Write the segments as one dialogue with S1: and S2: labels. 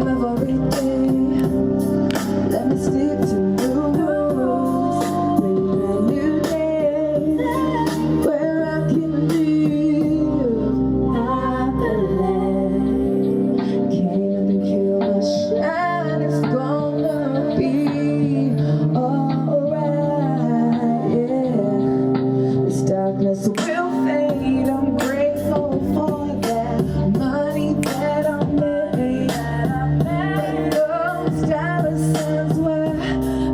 S1: dream of everything. Let me stick to new rules. Bring a new day where I can live happily. Can't let the kill shine. It's gonna be alright. Yeah, this darkness will fade. I'm grateful for that money that I made. But those dollar signs were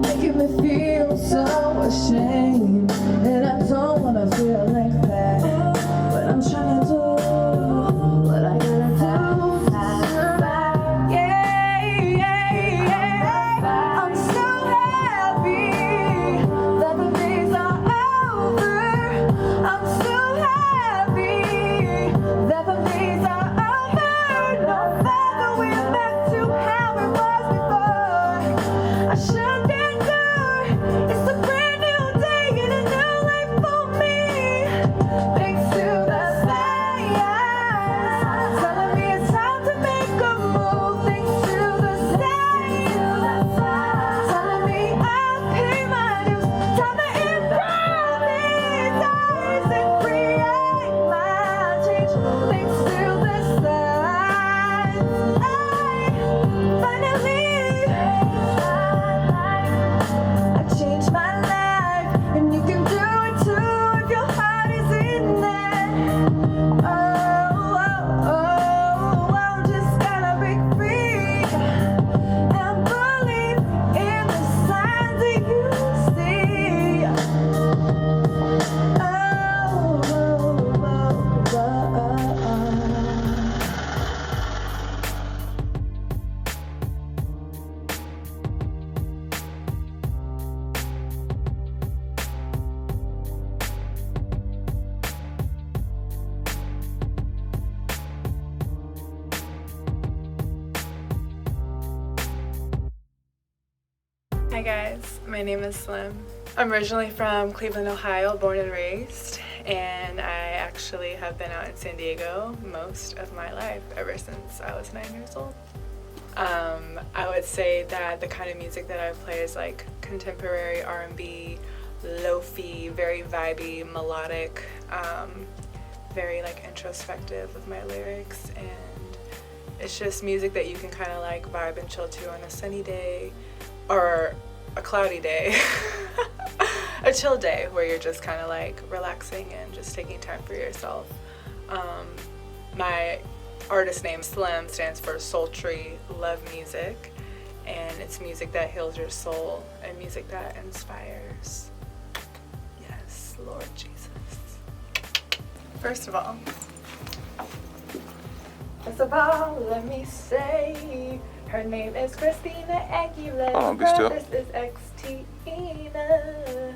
S1: making me feel so ashamed, and I don't wanna feel like that. But I'm trying to do what I gotta do to survive. Yeah, yeah, yeah. I'm so happy that the days are over. I'm so happy that the days are over. No further, we're back to how it was before. I shut that door. It's a brand new day and a new life for me. Thanks to the science telling me it's time to make a move. Thanks to the science telling me I'll pay my dues. Time to improve these eyes and create my change. Thanks to the science, I changed my life, and you can do it too if your heart is in there. Oh, oh, oh, oh, just gotta break free and believe in the signs that you see. Oh, oh, oh, oh, oh.
S2: Hi guys, my name is Slim. I'm originally from Cleveland, Ohio, born and raised, and I actually have been out in San Diego most of my life, ever since I was 9 years old. I would say that the kind of music that I play is like contemporary R&B, lo-fi, very vibey, melodic, very like introspective with my lyrics, and it's just music that you can kind of like vibe and chill to on a sunny day or a cloudy day, a chill day where you're just kind of like relaxing and just taking time for yourself. My artist name Slim stands for Sultry Love Music, and it's music that heals your soul and music that inspires. Yes, Lord Jesus. First of all, let me say her name is Christina Aguilera.
S3: Be still.
S2: This is Xtina.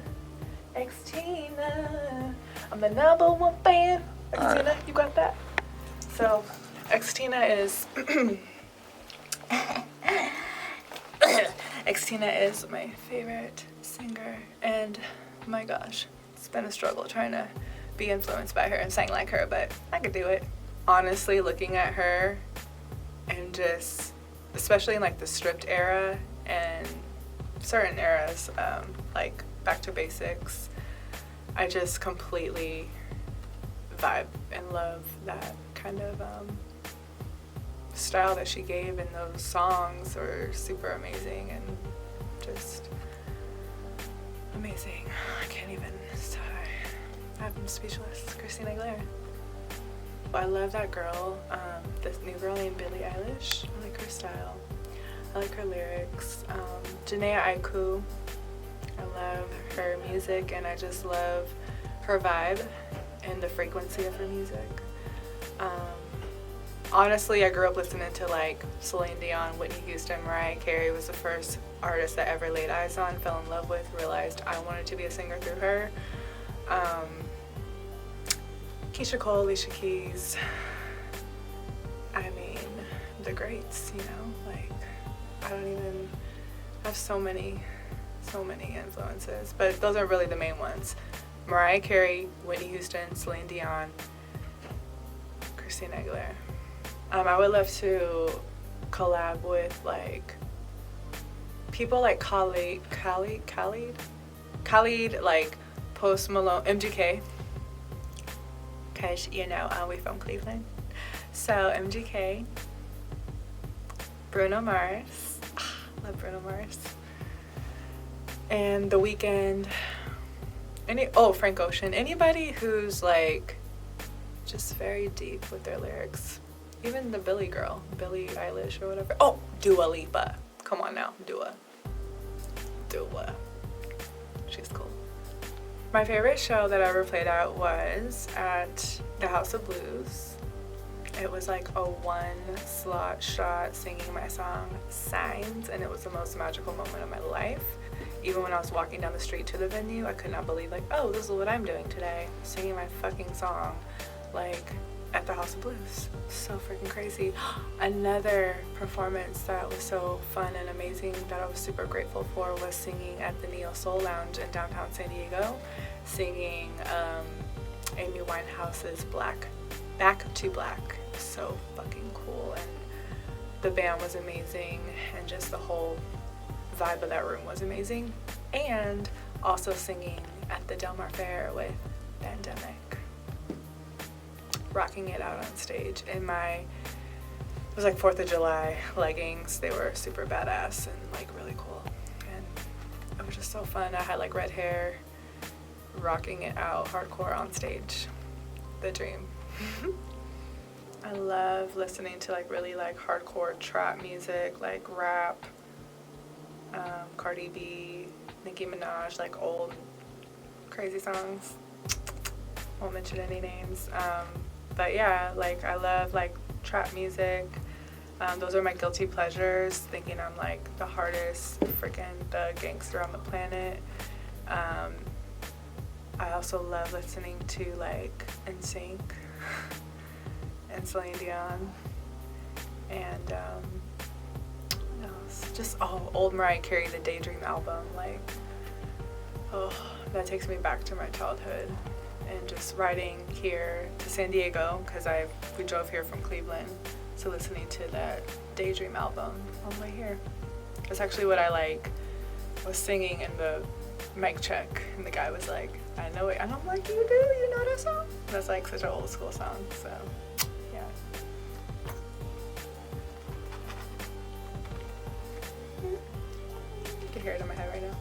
S2: Xtina. I'm the #1 fan. Xtina,
S3: Right.
S2: you got that? So, Xtina is Xtina is my favorite singer, and my gosh, it's been a struggle trying to be influenced by her and sing like her, but I could do it. Honestly, looking at her and just, especially in like the stripped era and certain eras, like Back to Basics, I just completely vibe and love that kind of style that she gave, and those songs were super amazing and just amazing. I can't even I'm speechless. Christina Aguilera. I love that girl, this new girl named Billie Eilish. I like her style. I like her lyrics. Janaea Aiku. I love her music, and I just love her vibe and the frequency of her music. Honestly, I grew up listening to like Celine Dion, Whitney Houston, Mariah Carey was the first artist I ever laid eyes on, fell in love with, realized I wanted to be a singer through her. Keisha Cole, Alicia Keys, I mean, the greats, you know, like, I don't even, I have so many influences, but those are really the main ones. Mariah Carey, Whitney Houston, Celine Dion, Christina Aguilera. I would love to collab with like people like Khalid, like Post Malone, MGK, because you know we from Cleveland, so MGK, Bruno Mars, love Bruno Mars, and The Weeknd, Frank Ocean, anybody who's like just very deep with their lyrics, even the Billie Eilish or whatever. Oh, Dua Lipa, come on now, Dua, she's cool. My favorite show that I ever played at was at the House of Blues. It was like a one-slot shot singing my song Signs, and it was the most magical moment of my life. Even when I was walking down the street to the venue, I could not believe, like, oh, this is what I'm doing today, singing my fucking song, like, at the House of Blues. So freaking crazy. Another performance that was so fun and amazing that I was super grateful for was singing at the Neo Soul Lounge in downtown San Diego, singing Amy Winehouse's Back to Black. So fucking cool, and the band was amazing, and just the whole vibe of that room was amazing. And also singing at the Del Mar Fair with Pandemic, rocking it out on stage in it was like 4th of July leggings. They were super badass and like really cool, and it was just so fun. I had like red hair, rocking it out hardcore on stage. The dream. I love listening to like really like hardcore trap music, like rap, Cardi B, Nicki Minaj, like old crazy songs. Won't mention any names. But yeah, like I love like trap music. Those are my guilty pleasures, thinking I'm like the hardest freaking thug gangster on the planet. I also love listening to like NSYNC and Celine Dion, and what else? Just old Mariah Carey, the Daydream album. Like, oh, that takes me back to my childhood. And just riding here to San Diego, because we drove here from Cleveland, so listening to that Daydream album on the way here. That's actually what I like was singing in the mic check, and the guy was like, I know it, and I'm like, you know that song? That's like such an old school song, so yeah. You can hear it in my head right now.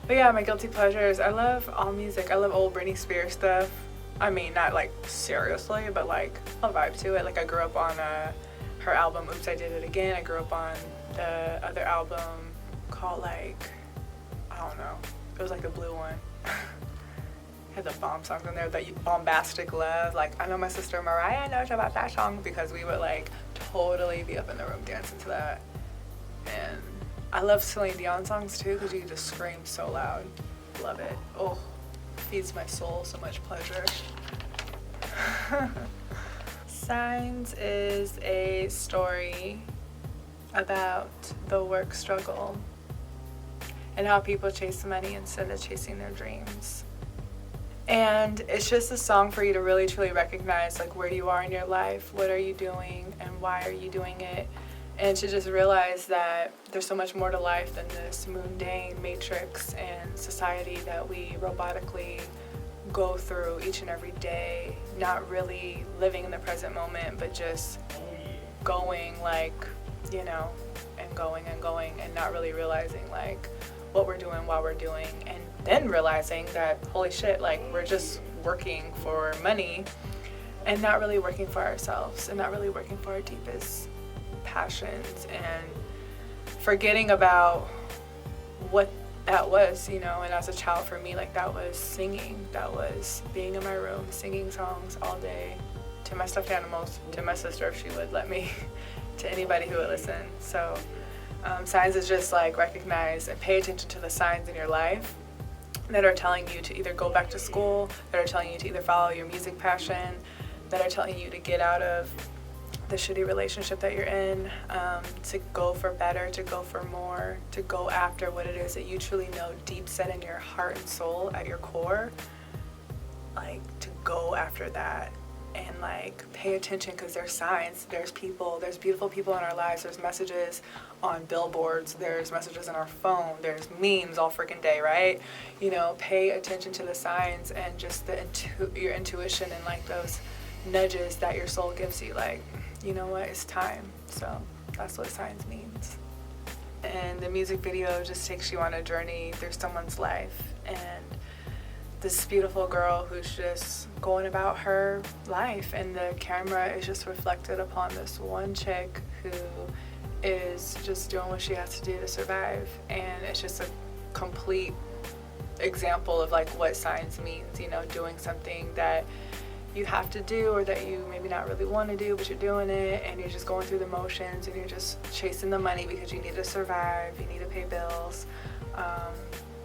S2: But yeah, my guilty pleasures. I love all music. I love old Britney Spears stuff. I mean, not like seriously, but like I'll vibe to it. Like I grew up on her album Oops, I Did It Again. I grew up on the other album called like, I don't know. It was like the blue one. Had the bomb songs in there, the Bombastic Love. Like I know my sister Mariah knows about that song because we would like totally be up in the room dancing to that. And I love Celine Dion songs too because you can just scream so loud. Love it. Oh, feeds my soul so much pleasure. Signs is a story about the work struggle and how people chase money instead of chasing their dreams. And it's just a song for you to really truly recognize like where you are in your life, what are you doing, and why are you doing it. And to just realize that there's so much more to life than this mundane matrix and society that we robotically go through each and every day, not really living in the present moment, but just going like, you know, and going and not really realizing like what we're doing, while we're doing, and then realizing that, holy shit, like we're just working for money and not really working for ourselves and not really working for our deepest passions, and forgetting about what that was, you know. And as a child for me, like that was singing, that was being in my room singing songs all day to my stuffed animals, to my sister if she would let me, to anybody who would listen. So signs is just like recognize and pay attention to the signs in your life that are telling you to either go back to school, that are telling you to either follow your music passion, that are telling you to get out of the shitty relationship that you're in, to go for better, to go for more, to go after what it is that you truly know deep set in your heart and soul at your core, like to go after that and like pay attention, because there's signs, there's people, there's beautiful people in our lives, there's messages on billboards, there's messages in our phone, there's memes all freaking day, right? You know, pay attention to the signs and just your intuition and like those nudges that your soul gives you, like, you know what, it's time. So that's what signs means. And the music video just takes you on a journey through someone's life, and this beautiful girl who's just going about her life, and the camera is just reflected upon this one chick who is just doing what she has to do to survive. And it's just a complete example of like what signs means, you know, doing something that you have to do, or that you maybe not really want to do, but you're doing it, and you're just going through the motions, and you're just chasing the money because you need to survive, you need to pay bills,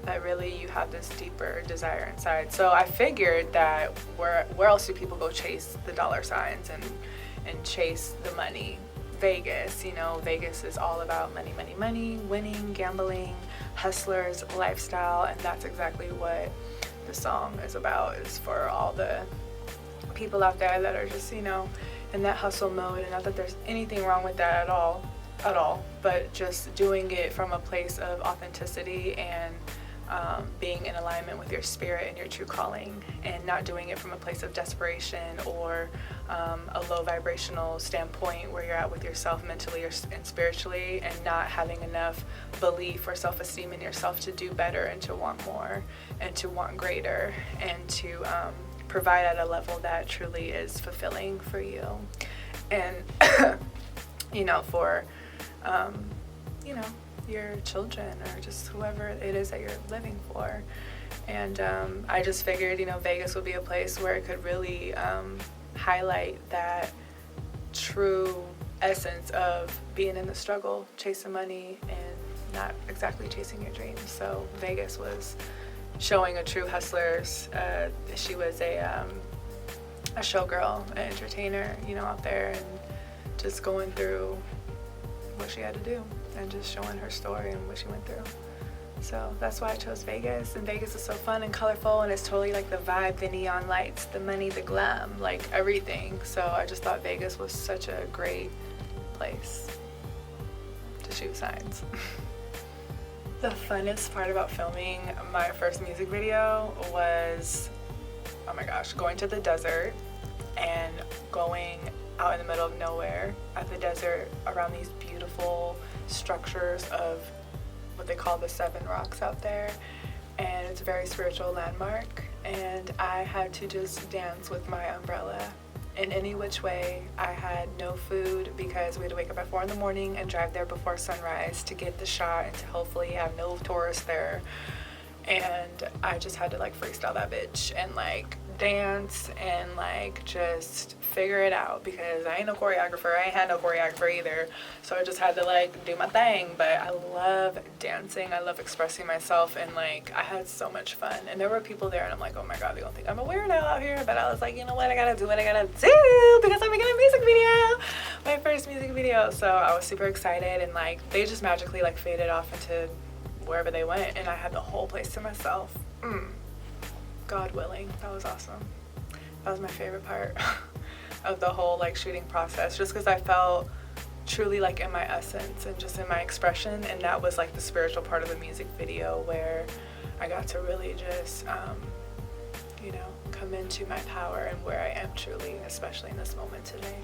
S2: but really you have this deeper desire inside. So I figured that where else do people go chase the dollar signs and chase the money? Vegas. You know, Vegas is all about money, money, money, winning, gambling, hustlers, lifestyle, and that's exactly what the song is about, is for all the people out there that are just, you know, in that hustle mode. And not that there's anything wrong with that at all, but just doing it from a place of authenticity and being in alignment with your spirit and your true calling, and not doing it from a place of desperation or a low vibrational standpoint where you're at with yourself mentally and spiritually, and not having enough belief or self-esteem in yourself to do better and to want more and to want greater and to provide at a level that truly is fulfilling for you and you know, for you know, your children or just whoever it is that you're living for. And I just figured, you know, Vegas would be a place where it could really highlight that true essence of being in the struggle, chasing money, and not exactly chasing your dreams. So Vegas was showing a true hustler. She was a showgirl, an entertainer, you know, out there, and just going through what she had to do and just showing her story and what she went through. So that's why I chose Vegas. And Vegas is so fun and colorful, and it's totally like the vibe, the neon lights, the money, the glam, like everything. So I just thought Vegas was such a great place to shoot signs. The funnest part about filming my first music video was, oh my gosh, going to the desert and going out in the middle of nowhere at the desert around these beautiful structures of what they call the 7 rocks out there, and it's a very spiritual landmark, and I had to just dance with my umbrella in any which way. I had no food because we had to wake up at 4 in the morning and drive there before sunrise to get the shot and to hopefully have no tourists there. And I just had to like freestyle that bitch and like dance and like just figure it out, because I ain't no choreographer. I ain't had no choreographer either, so I just had to like do my thing. But I love dancing, I love expressing myself, and like I had so much fun. And there were people there and I'm like, oh my god, they don't think I'm a weirdo out here. But I was like, you know what, I gotta do what I gotta do because I'm making a music video, my first music video. So I was super excited, and like they just magically like faded off into wherever they went, and I had the whole place to myself. God willing. That was awesome. That was my favorite part of the whole like shooting process, just because I felt truly like in my essence and just in my expression. And that was like the spiritual part of the music video, where I got to really just you know, come into my power and where I am truly, especially in this moment today.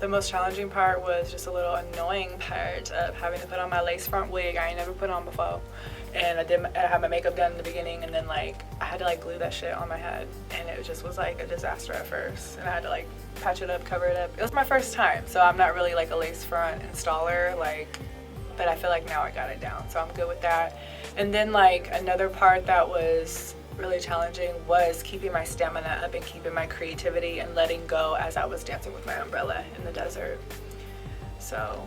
S2: The most challenging part was just a little annoying part of having to put on my lace front wig I ain't never put on before. And I had my makeup done in the beginning, and then like I had to like glue that shit on my head, and it just was like a disaster at first, and I had to like patch it up, cover it up. It was my first time, so I'm not really like a lace front installer, like, but I feel like now I got it down, so I'm good with that. And then like another part that was really challenging was keeping my stamina up and keeping my creativity and letting go as I was dancing with my umbrella in the desert. So,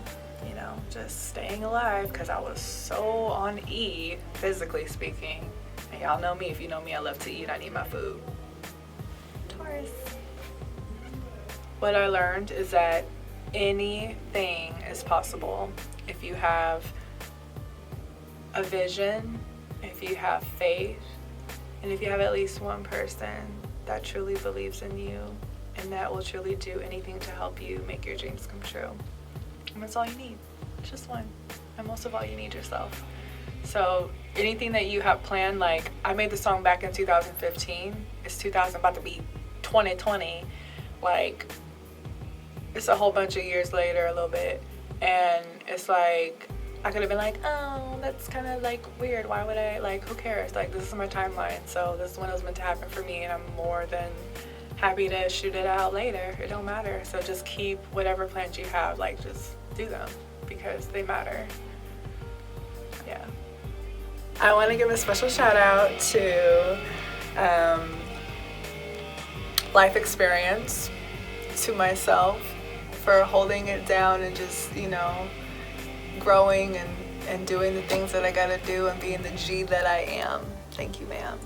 S2: you know, just staying alive, because I was so on E, physically speaking. And y'all know me, if you know me, I love to eat, I need my food. Taurus. What I learned is that anything is possible if you have a vision, if you have faith, and if you have at least one person that truly believes in you and that will truly do anything to help you make your dreams come true. And that's all you need, just one. And most of all, you need yourself. So anything that you have planned, like I made the song back in 2015. It's 2000, about to be 2020. Like, it's a whole bunch of years later, a little bit. And it's like, I could have been like, oh, that's kind of like weird. Why would I, like, who cares? Like, this is my timeline. So this is when it was meant to happen for me. And I'm more than happy to shoot it out later. It don't matter. So just keep whatever plans you have, like, just do them because they matter. Yeah. I want to give a special shout out to Life Experience, to myself for holding it down and just, you know, growing and doing the things that I gotta do and being the G that I am. Thank you, ma'am.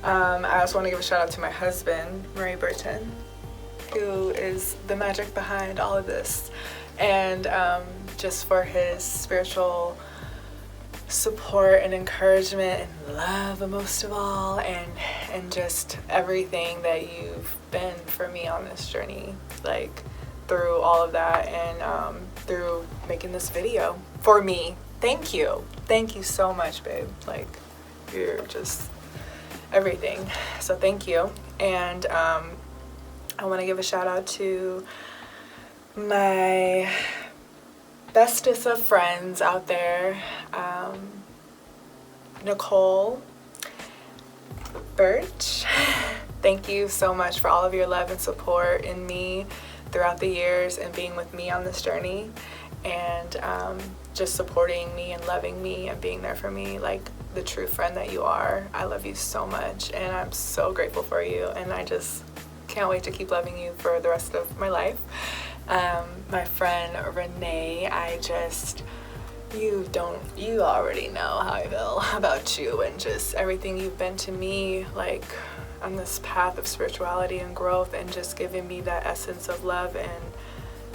S2: I also want to give a shout out to my husband, Murray Burton, who is the magic behind all of this, and just for his spiritual support and encouragement and love, most of all, and just everything that you've been for me on this journey, like through all of that, and through making this video for me. Thank you so much, babe. Like, you're just everything. So thank you. And I want to give a shout out to my bestest of friends out there, Nicole, Birch. Thank you so much for all of your love and support in me throughout the years and being with me on this journey, and just supporting me and loving me and being there for me like the true friend that you are. I love you so much, and I'm so grateful for you, and I just can't wait to keep loving you for the rest of my life. My friend Renee, you already know how I feel about you and just everything you've been to me, like on this path of spirituality and growth, and just giving me that essence of love and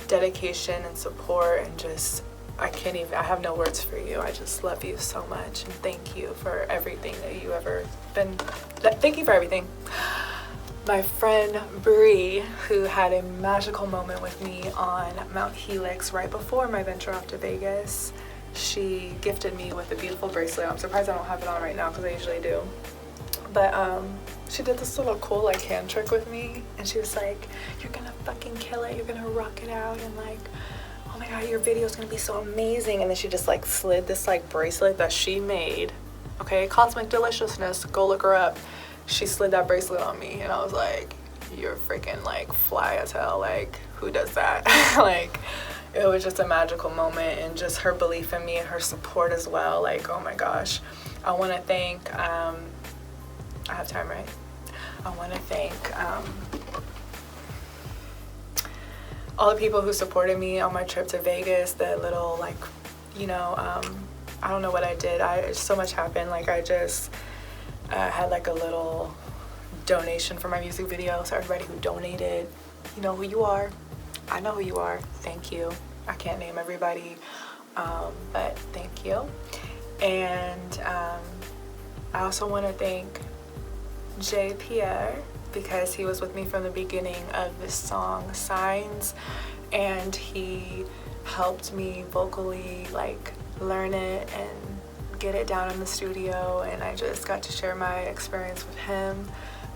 S2: dedication and support, and just I have no words for you. I just love you so much, and thank you for everything that you ever been. Thank you for everything. My friend Bree, who had a magical moment with me on Mount Helix right before my venture off to Vegas, she gifted me with a beautiful bracelet. I'm surprised I don't have it on right now because I usually do. But she did this little cool like hand trick with me, and she was like, you're gonna fucking kill it, you're gonna rock it out, and like, oh my god, your video is gonna be so amazing. And then she just like slid this like bracelet that she made, okay, Cosmic Deliciousness, go look her up. She slid that bracelet on me, and I was like, you're freaking like fly as hell, like who does that? Like, it was just a magical moment, and just her belief in me and her support as well. Like, oh my gosh. I want to thank I have time, right? I want to thank all the people who supported me on my trip to Vegas. The little, like, you know, I don't know what I did. So much happened. Like, I just had like a little donation for my music video. So everybody who donated, you know who you are. I know who you are. Thank you. I can't name everybody, but thank you. And I also want to thank Jay Pierre, because he was with me from the beginning of this song Signs, and he helped me vocally like learn it and get it down in the studio, and I just got to share my experience with him.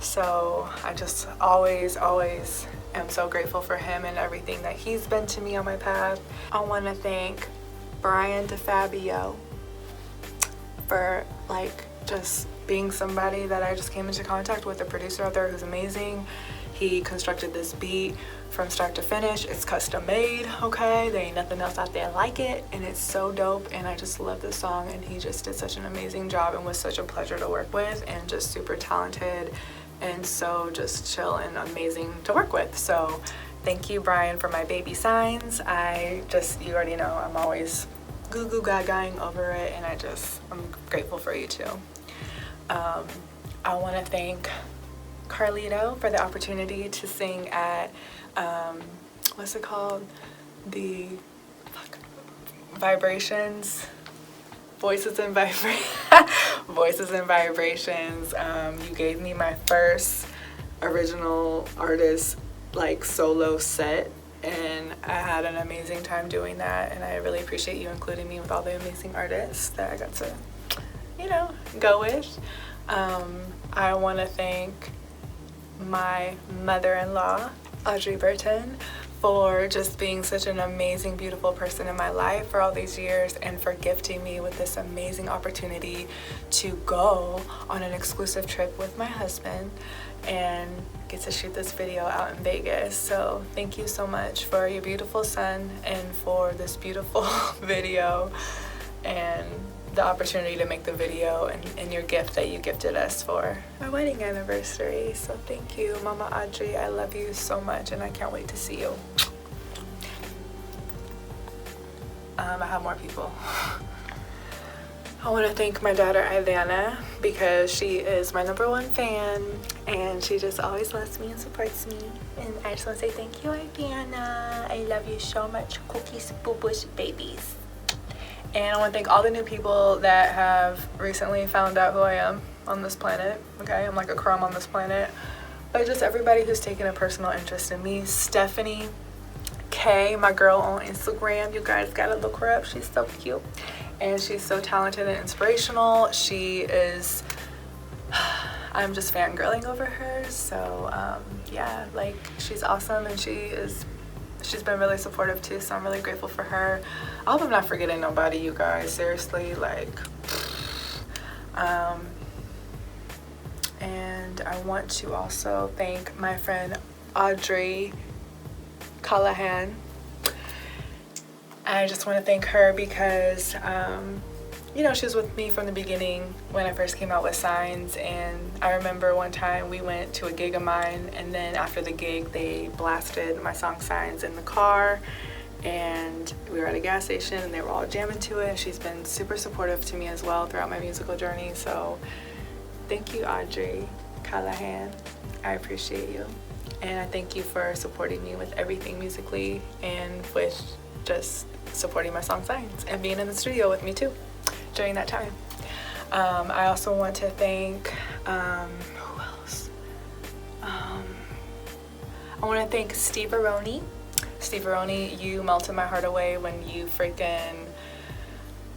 S2: So I just always am so grateful for him and everything that he's been to me on my path. I want to thank Brian DeFabio for like just being somebody that I just came into contact with, a producer out there who's amazing. He constructed this beat from start to finish. It's custom made, okay? There ain't nothing else out there like it, and it's so dope, and I just love this song, and he just did such an amazing job and was such a pleasure to work with, and just super talented, and so just chill and amazing to work with. So thank you, Brian, for my baby Signs. You already know, I'm always goo goo gagaing over it, and I'm grateful for you too. I want to thank Carlito for the opportunity to sing at what's it called, the Vibrations, Voices and Vibrations. You gave me my first original artist like solo set, and I had an amazing time doing that, and I really appreciate you including me with all the amazing artists that I got to, you know, go with. I want to thank my mother-in-law, Audrey Burton, for just being such an amazing, beautiful person in my life for all these years, and for gifting me with this amazing opportunity to go on an exclusive trip with my husband and get to shoot this video out in Vegas. So thank you so much for your beautiful son and for this beautiful video and the opportunity to make the video, and your gift that you gifted us for our wedding anniversary. So thank you, Mama Audrey. I love you so much, and I can't wait to see you. I have more people. I want to thank my daughter Ivana, because she is my #1 fan, and she just always loves me and supports me. And I just want to say thank you, Ivana. I love you so much. Cookies, boo-boos, babies. And I want to thank all the new people that have recently found out who I am on this planet. Okay, I'm like a crumb on this planet. But just everybody who's taken a personal interest in me. Stephanie K, my girl on Instagram. You guys gotta look her up. She's so cute. And she's so talented and inspirational. She is... I'm just fangirling over her. So, yeah, like, she's awesome, and she's been really supportive too, so I'm really grateful for her. I hope I'm not forgetting nobody, you guys, seriously, like, and I want to also thank my friend Audrey Callahan. I just want to thank her because, you know, she was with me from the beginning when I first came out with Signs, and I remember one time we went to a gig of mine, and then after the gig they blasted my song Signs in the car, and we were at a gas station and they were all jamming to it. She's been super supportive to me as well throughout my musical journey, so thank you, Audrey Callahan. I appreciate you, and I thank you for supporting me with everything musically, and with just supporting my song Signs and being in the studio with me too during that time. I also want to thank, who else? I want to thank Steve Aroni. Steve Aroni, you melted my heart away when you freaking,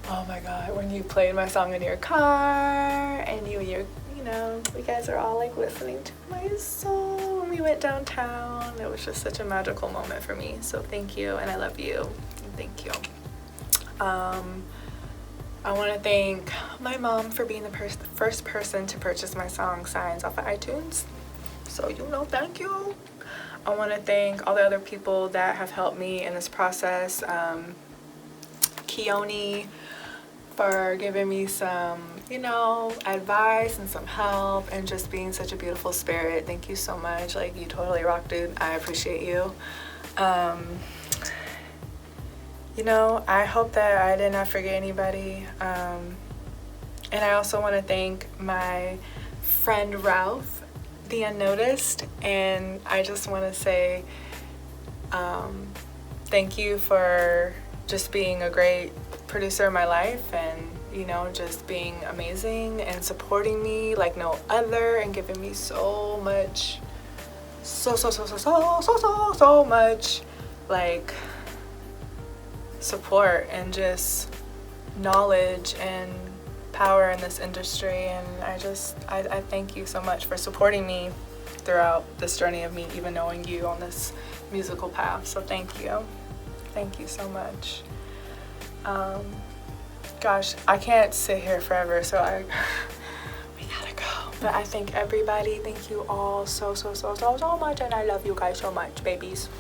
S2: oh my God, when you played my song in your car, and you know, you guys are all like listening to my song when we went downtown. It was just such a magical moment for me. So thank you, and I love you. Thank you. I want to thank my mom for being the first person to purchase my song Signs off of iTunes. So, you know, thank you. I want to thank all the other people that have helped me in this process. Keone for giving me some, you know, advice and some help, and just being such a beautiful spirit. Thank you so much. Like, you totally rock, dude. I appreciate you. You know, I hope that I did not forget anybody. And I also want to thank my friend Ralph, the Unnoticed, and I just want to say thank you for just being a great producer in my life, and, you know, just being amazing and supporting me like no other, and giving me so much, so much, like, support and just knowledge and power in this industry. And I thank you so much for supporting me throughout this journey of me even knowing you on this musical path. So thank you so much. Gosh, I can't sit here forever, so we gotta go. But I thank everybody. Thank you all so much, and I love you guys so much, babies.